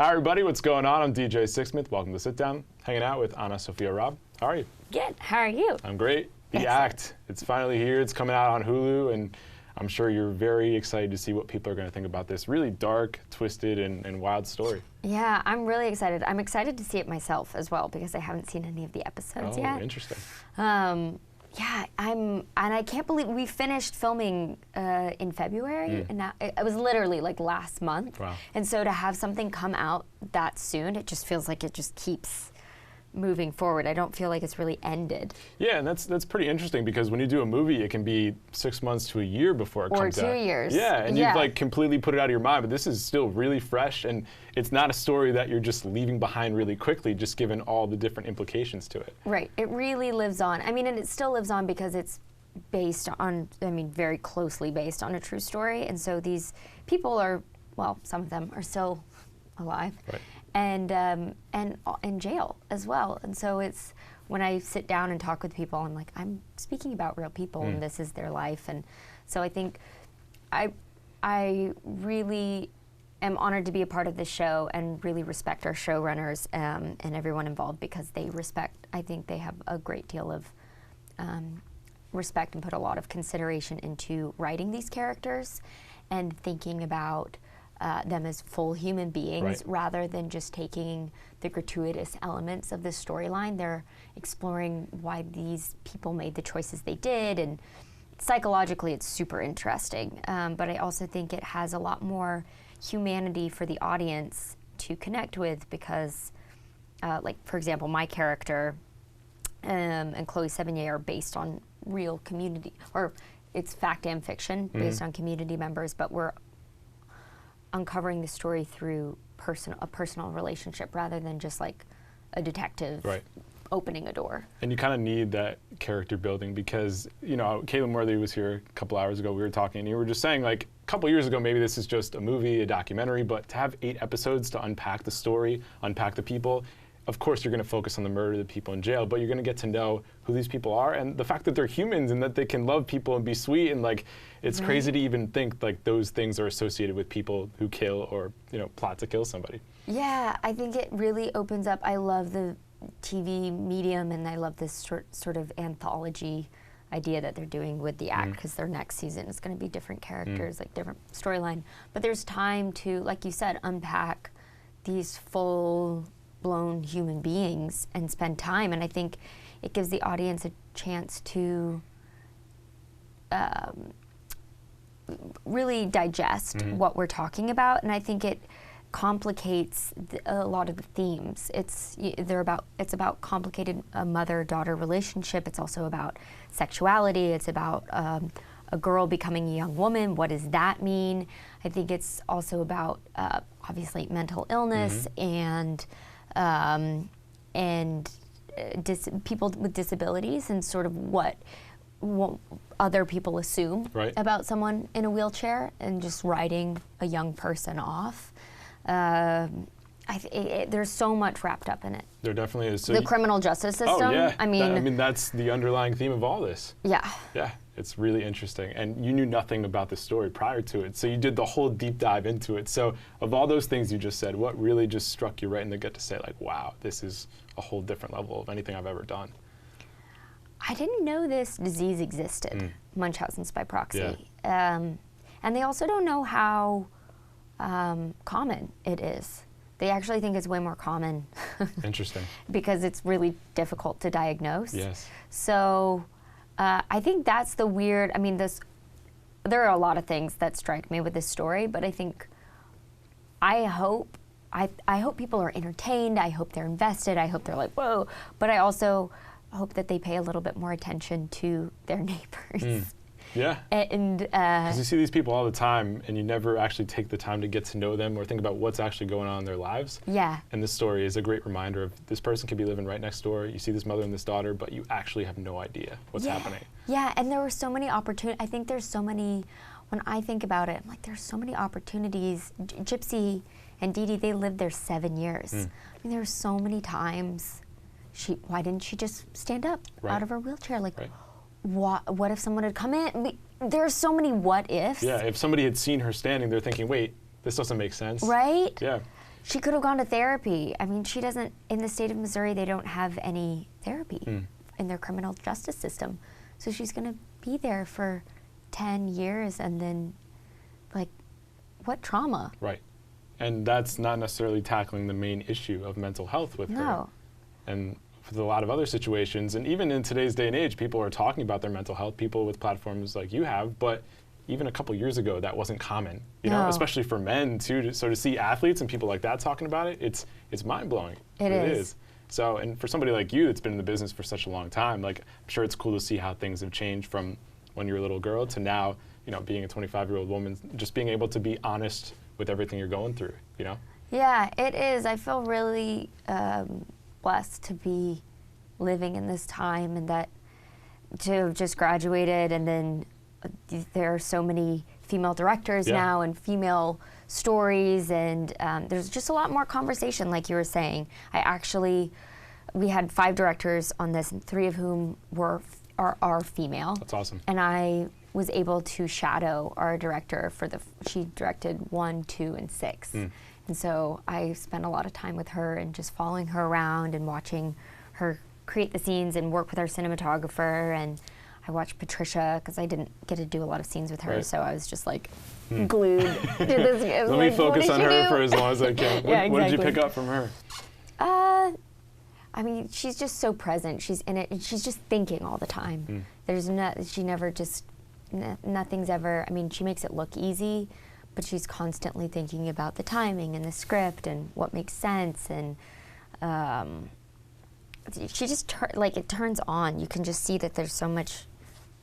Hi everybody, what's going on? I'm DJ Sixsmith. Welcome to Sit Down, hanging out with AnnaSophia Robb. How are you? Good. How are you? I'm great. The Act. It's finally here. It's coming out on Hulu, and I'm sure you're very excited to see what people are going to think about this really dark, twisted, and wild story. Yeah, I'm really excited. I'm excited to see it myself as well because I haven't seen any of the episodes yet. Oh, interesting. Yeah, and I can't believe we finished filming in February, and now, it was literally like last month. Wow. And so to have something come out that soon, it just feels like it just keeps moving forward. I don't feel like it's really ended. Yeah, and that's pretty interesting because when you do a movie, it can be 6 months to a year before it comes out. Or 2 years. Yeah, and you've like completely put it out of your mind, but this is still really fresh, and it's not a story that you're just leaving behind really quickly, just given all the different implications to it. Right, it really lives on. I mean, and it still lives on because it's based on, I mean, very closely based on a true story, and so these people are, well, some of them are still alive. Right. And in jail as well. And so it's, when I sit down and talk with people, I'm like, I'm speaking about real people and this is their life. And so I think I really am honored to be a part of this show and really respect our showrunners and everyone involved because they respect, I think they have a great deal of respect and put a lot of consideration into writing these characters and thinking about them as full human beings rather than just taking the gratuitous elements of the storyline. They're exploring why these people made the choices they did, and psychologically it's super interesting. But I also think it has a lot more humanity for the audience to connect with because, like for example, my character and Chloe Sevigny are based on real community, or it's fact and fiction based on community members, but we're uncovering the story through a personal relationship rather than just like a detective opening a door. And you kind of need that character building because, you know, Caitlin Worthy was here a couple hours ago, we were talking, and you were just saying like a couple years ago, maybe this is just a movie, a documentary, but to have 8 episodes to unpack the story, unpack the people, of course you're going to focus on the murder of the people in jail, but you're going to get to know who these people are and the fact that they're humans and that they can love people and be sweet, and like it's crazy to even think like those things are associated with people who kill or, you know, plot to kill somebody. Yeah, I think it really opens up. I love the TV medium and I love this sort of anthology idea that they're doing with The Act because their next season is going to be different characters, like different storyline. But there's time to, like you said, unpack these full-blown human beings and spend time, and I think it gives the audience a chance to really digest what we're talking about, and I think it complicates a lot of the themes. It's about complicated mother-daughter relationship. It's also about sexuality. It's about a girl becoming a young woman. What does that mean? I think it's also about obviously mental illness and people with disabilities and sort of what other people assume about someone in a wheelchair and just writing a young person off. There's so much wrapped up in it. There definitely is. So the criminal justice system. Oh yeah. I mean, that's the underlying theme of all this. Yeah. Yeah. It's really interesting, and you knew nothing about the story prior to it, so you did the whole deep dive into it. So of all those things you just said, what really just struck you right in the gut to say like, wow, this is a whole different level of anything I've ever done? I didn't know this disease existed, Munchausen's by proxy. Yeah. And they also don't know how common it is. They actually think it's way more common. Interesting. Because it's really difficult to diagnose. Yes. So I think that's the weird, I mean, there are a lot of things that strike me with this story, but I think, I hope people are entertained, I hope they're invested, I hope they're like, whoa, but I also hope that they pay a little bit more attention to their neighbors. Yeah. And because you see these people all the time, and you never actually take the time to get to know them or think about what's actually going on in their lives. Yeah. And this story is a great reminder of this person could be living right next door. You see this mother and this daughter, but you actually have no idea what's happening. Yeah, and there were so many opportunities. I think there's so many, when I think about it, I'm like, there's so many opportunities. Gypsy and Dee Dee, they lived there 7 years. I mean, there were so many times, why didn't she just stand up out of her wheelchair? Like, what if someone had come in? There are so many what ifs. Yeah, if somebody had seen her standing, they're thinking, wait, this doesn't make sense. Right? Yeah. She could have gone to therapy. I mean, she doesn't, in the state of Missouri, they don't have any therapy in their criminal justice system. So she's going to be there for 10 years and then, like, what trauma? Right. And that's not necessarily tackling the main issue of mental health with her. And with a lot of other situations, and even in today's day and age, people are talking about their mental health, people with platforms like you have, but even a couple years ago, that wasn't common, you know, especially for men too. So to see athletes and people like that talking about it, it's mind-blowing. It is. So, and for somebody like you that's been in the business for such a long time, like, I'm sure it's cool to see how things have changed from when you were a little girl to now, you know, being a 25-year-old woman, just being able to be honest with everything you're going through, you know? Yeah, it is. I feel really blessed to be living in this time, and that to have just graduated, and then there are so many female directors now and female stories, and there's just a lot more conversation, like you were saying. We had 5 directors on this, and 3 of whom are female. That's awesome. And I was able to shadow our director she directed 1, 2, and 6. And so I spent a lot of time with her and just following her around and watching her create the scenes and work with our cinematographer. And I watched Patricia, because I didn't get to do a lot of scenes with her, so I was just like glued to this. Let me focus on her for as long as I can. What did you pick up from her? I mean, she's just so present. She's in it, and she's just thinking all the time. She never just, nothing's ever, I mean, she makes it look easy, but she's constantly thinking about the timing and the script and what makes sense, and she just, it turns on. You can just see that there's so much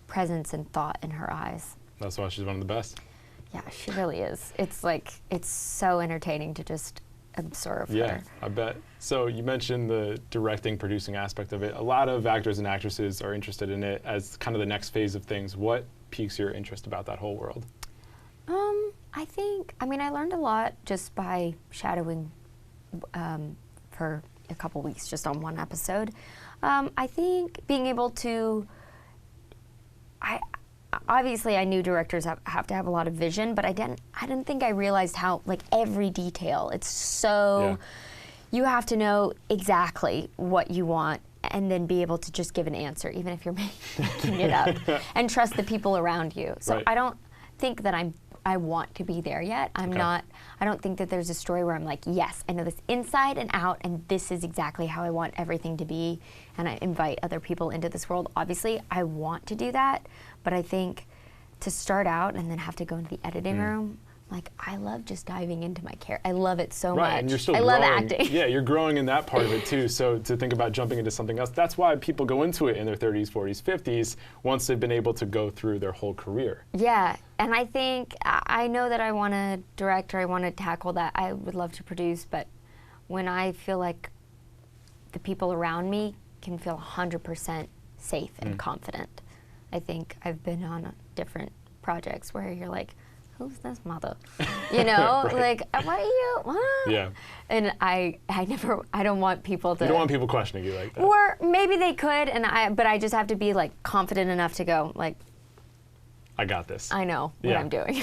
presence and thought in her eyes. That's why she's one of the best. Yeah, she really is. It's like, it's so entertaining to just observe her. Yeah, I bet. So you mentioned the directing, producing aspect of it. A lot of actors and actresses are interested in it as kind of the next phase of things. What piques your interest about that whole world? I learned a lot just by shadowing for a couple weeks just on one episode. I think being able to, obviously I knew directors have to have a lot of vision, but I didn't think I realized how, like, every detail, it's so, you have to know exactly what you want and then be able to just give an answer, even if you're making it up, and trust the people around you. So I don't think that I want to be there yet. I don't think that there's a story where I'm like, yes, I know this inside and out, and this is exactly how I want everything to be, and I invite other people into this world. Obviously, I want to do that, but I think to start out and then have to go into the editing room, like, I love just diving into my character. I love it so much. And you're still growing. Love acting. Yeah, you're growing in that part of it too. So to think about jumping into something else, that's why people go into it in their 30s, 40s, 50s, once they've been able to go through their whole career. Yeah, and I think, I know that I want to direct, or I want to tackle that. I would love to produce, but when I feel like the people around me can feel 100% safe and confident, I think I've been on different projects where you're like, who's this mother? You know, like, what are you? What? Yeah. And I don't want people to. You don't want people questioning you like that. Or maybe they could, but I just have to be, like, confident enough to go, like, I got this. I know what I'm doing.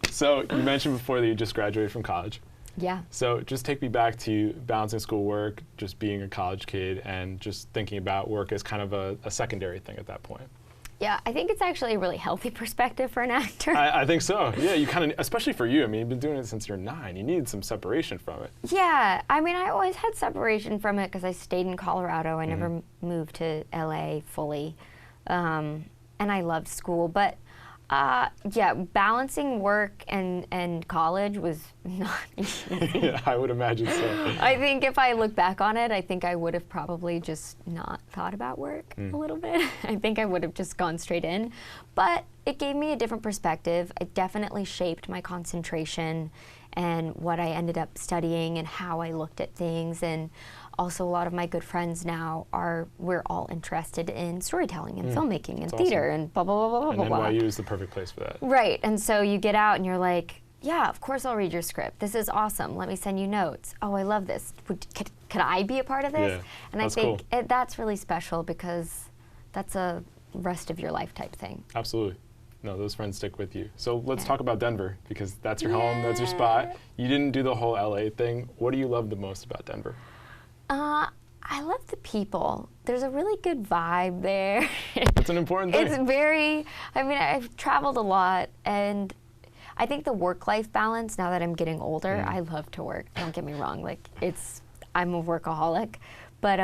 So you mentioned before that you just graduated from college. Yeah. So just take me back to balancing schoolwork, just being a college kid, and just thinking about work as kind of a secondary thing at that point. Yeah, I think it's actually a really healthy perspective for an actor. I think so. Yeah, you kind of, especially for you. I mean, you've been doing it since you're 9. You need some separation from it. Yeah, I mean, I always had separation from it because I stayed in Colorado. I never moved to LA fully, and I loved school. But yeah, balancing work and college was not easy. Yeah, I would imagine so. I think if I look back on it, I think I would have probably just not thought about work a little bit. I think I would have just gone straight in. But it gave me a different perspective. It definitely shaped my concentration and what I ended up studying and how I looked at things. And also a lot of my good friends now we're all interested in storytelling and filmmaking and theater and blah, blah, blah, blah, blah, blah. And NYU is the perfect place for that. Right, and so you get out and you're like, yeah, of course I'll read your script. This is awesome. Let me send you notes. Oh, I love this. Could I be a part of this? Yeah, and I think that's really special because that's a rest of your life type thing. Absolutely. No, those friends stick with you. So let's talk about Denver, because that's your home, that's your spot. You didn't do the whole LA thing. What do you love the most about Denver? I love the people. There's a really good vibe there. That's an important thing. It's very, I mean, I've traveled a lot, and I think the work-life balance, now that I'm getting older, I love to work, don't get me wrong. Like, I'm a workaholic, but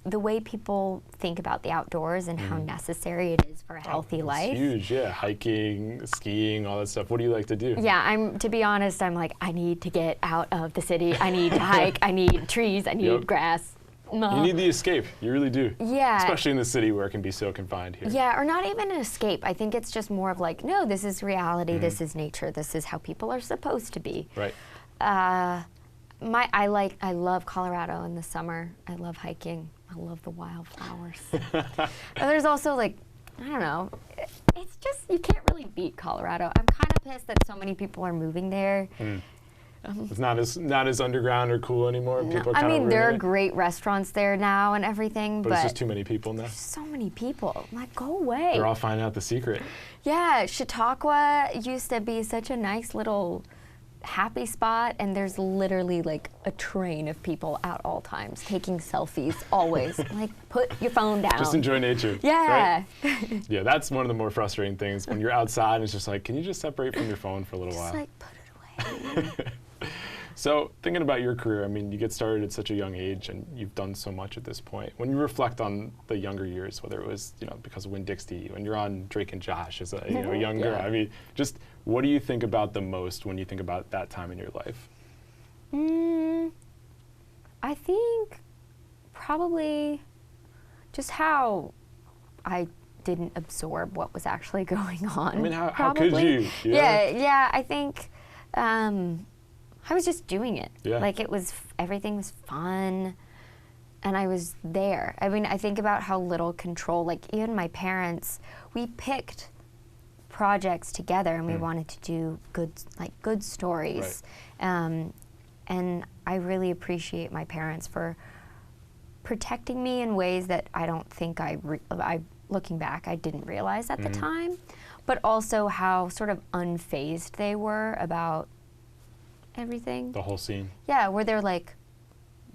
the way people think about the outdoors and how necessary it is for a healthy life. It's huge, yeah. Hiking, skiing, all that stuff. What do you like to do? Yeah, to be honest, I'm like, I need to get out of the city. I need to hike. I need trees. I need grass. You need the escape. You really do. Yeah. Especially in the city where it can be so confined here. Yeah, or not even an escape. I think it's just more of like, no, this is reality. This is nature. This is how people are supposed to be. Right. I love Colorado in the summer. I love hiking. I love the wildflowers. And there's also like, I don't know, it's just, you can't really beat Colorado. I'm kind of pissed that so many people are moving there. It's not as underground or cool anymore. People are I mean, there are it. great restaurants there now and everything, but it's just too many people now. So many people. I'm like, go away. They're all finding out the secret. Yeah, Chautauqua used to be such a nice little happy spot, and there's literally like a train of people at all times taking selfies always. Like, put your phone down. Just enjoy nature. Yeah. Right? Yeah, that's one of the more frustrating things when you're outside and it's just like, can you just separate from your phone for a little while? Just like, put it away. So thinking about your career, I mean, you get started at such a young age and you've done so much at this point. When you reflect on the younger years, whether it was, because of Winn-Dixie, when you're on Drake and Josh as a younger, Yeah. I mean, just what do you think about the most when you think about that time in your life? I think probably just how I didn't absorb what was actually going on. I mean, how could you? Yeah, I think I was just doing it. Yeah. Like, everything was fun, and I was there. I mean, I think about how little control, like, even my parents, we picked projects together, and we wanted to do good stories. Right. And I really appreciate my parents for protecting me in ways that I don't think looking back, I didn't realize at the time, but also how sort of unfazed they were about everything. The whole scene. Yeah, where they're like,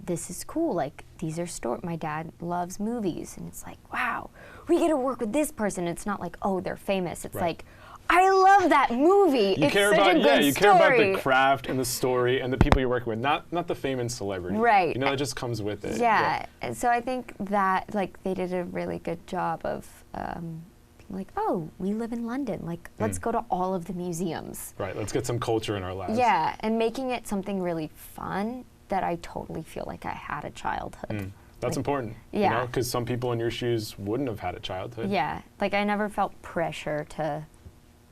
this is cool, like, these are my dad loves movies, and it's like, wow, we get to work with this person. It's not like, oh, they're famous. It's like, I love that movie. You it's care such about a good you story. care about the craft and the story and the people you're working with, not the fame and celebrity. Right. It just comes with it. Yeah. And so I think that, like, they did a really good job of like, oh, we live in London. Like, let's go to all of the museums. Right. Let's get some culture in our lives. Yeah, and making it something really fun that I totally feel like I had a childhood. That's important. Yeah. Because some people in your shoes wouldn't have had a childhood. Yeah. Like, I never felt pressure to,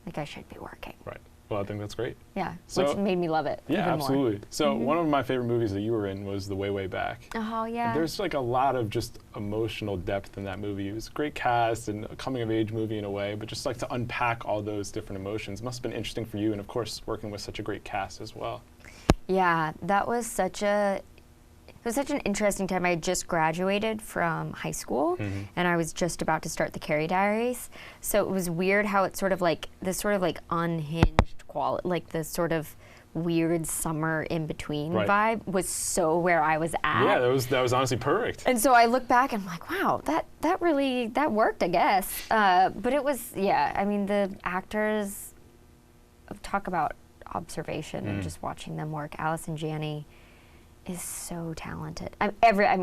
like, I should be working. Right. Well, I think that's great. Yeah, So- which made me love it Yeah, even absolutely. more. So one of my favorite movies that you were in was The Way, Way Back. Oh, yeah. There's like a lot of just emotional depth in that movie. It was a great cast and a coming of age movie in a way, but just like to unpack all those different emotions must have been interesting for you, and of course working with such a great cast as well. Yeah, that was such an interesting time. I had just graduated from high school, and I was just about to start the Carrie Diaries. So it was weird how it's sort of like this sort of like unhinged quality, like the sort of weird summer in between vibe was so where I was at. Yeah, that was honestly perfect. And so I look back and I'm like, wow, that really worked, I guess. But it was, yeah. I mean, the actors, talk about observation and just watching them work. Allison Janney is so talented.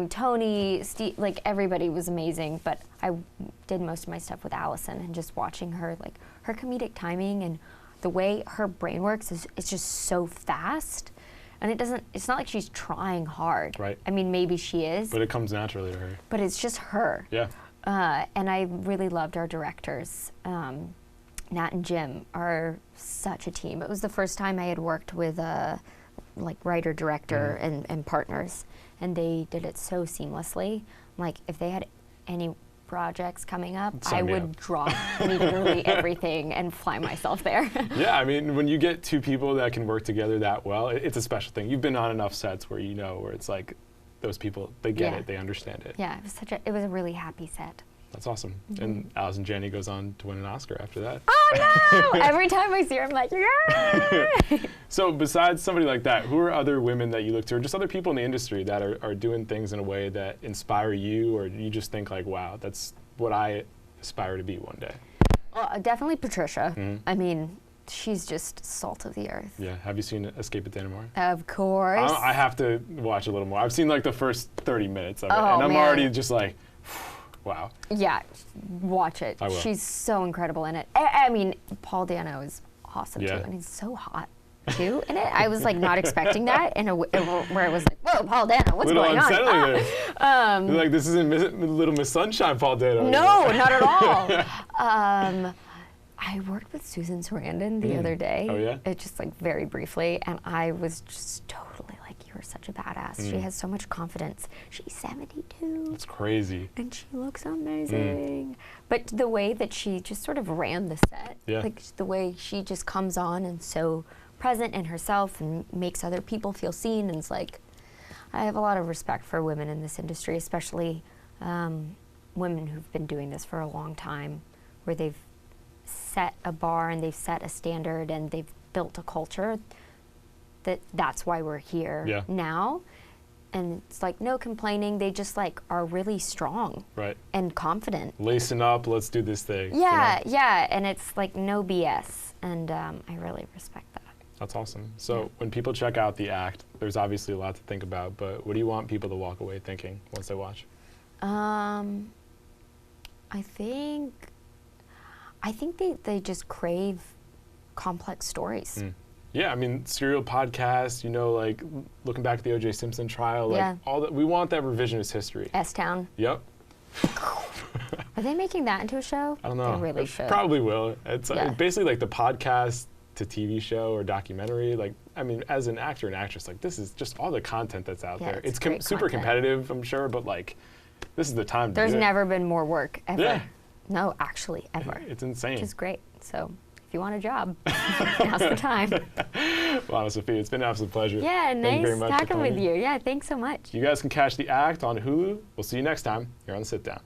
Tony, Steve, like, everybody was amazing, but I did most of my stuff with Allison, and just watching her, like, her comedic timing and the way her brain works is just so fast. And it's not like she's trying hard. Right. I mean, maybe she is. But it comes naturally to her. But it's just her. Yeah. And I really loved our directors. Nat and Jim are such a team. It was the first time I had worked with like writer, director, and partners, and they did it so seamlessly. Like, if they had any projects coming up, I would drop literally everything and fly myself there. Yeah, I mean, when you get two people that can work together that well, it's a special thing. You've been on enough sets where where it's like those people, they get it, they understand it. Yeah, it was a really happy set. That's awesome. And Allison Janney goes on to win an Oscar after that. Oh no! Every time I see her, I'm like, yeah! So besides somebody like that, who are other women that you look to, or just other people in the industry that are doing things in a way that inspire you, or you just think like, wow, that's what I aspire to be one day? Well, definitely Patricia. I mean, she's just salt of the earth. Yeah. Have you seen Escape at Dannemora? Of course. I have to watch a little more. I've seen like the first 30 minutes of it, Oh, and I'm man. already just like, wow. Yeah, watch it. I will. She's so incredible in it. I mean, Paul Dano is awesome Yeah. too, and he's so hot too in it. I was like not expecting that where it was like, whoa, Paul Dano, what's Little going on? unsettling there. You're like, this isn't Little Miss Sunshine, Paul Dano. No, not at all. I worked with Susan Sarandon the other day. Oh, yeah? It just like very briefly, and I was just totally like, you're such a badass. She has so much confidence. She's 72. It's crazy. And she looks amazing. But the way that she just sort of ran the set, Yeah. like the way she just comes on and so present in herself and makes other people feel seen, and it's like, I have a lot of respect for women in this industry, especially women who've been doing this for a long time, where they've set a bar and they've set a standard and they've built a culture that's why we're here now. And it's like no complaining, they just like are really strong and confident. Lacing up, let's do this thing. Yeah, you know? yeah, and it's like no BS, and I really respect that. That's awesome. So when people check out the act, there's obviously a lot to think about, but what do you want people to walk away thinking once they watch? I think they just crave complex stories. Yeah, I mean, serial podcasts, you know, like looking back at the O.J. Simpson trial, like all that. We want that revisionist history. S-Town. Yep. Are they making that into a show? I don't know. They really It should. Probably will. It's basically like the podcast to TV show or documentary. Like, I mean, as an actor and actress, like this is just all the content that's out there. It's great super content. competitive, I'm sure, but like, this is the time to There's do it. never been more work ever. Yeah. No, actually, ever. It's insane. Which is great. So if you want a job, now's the time. Well, AnnaSophia, it's been an absolute pleasure. Yeah, Thank you very nice much for talking with coming. you. Yeah, thanks so much. You guys can catch The Act on Hulu. We'll see you next time here on The Sit Down.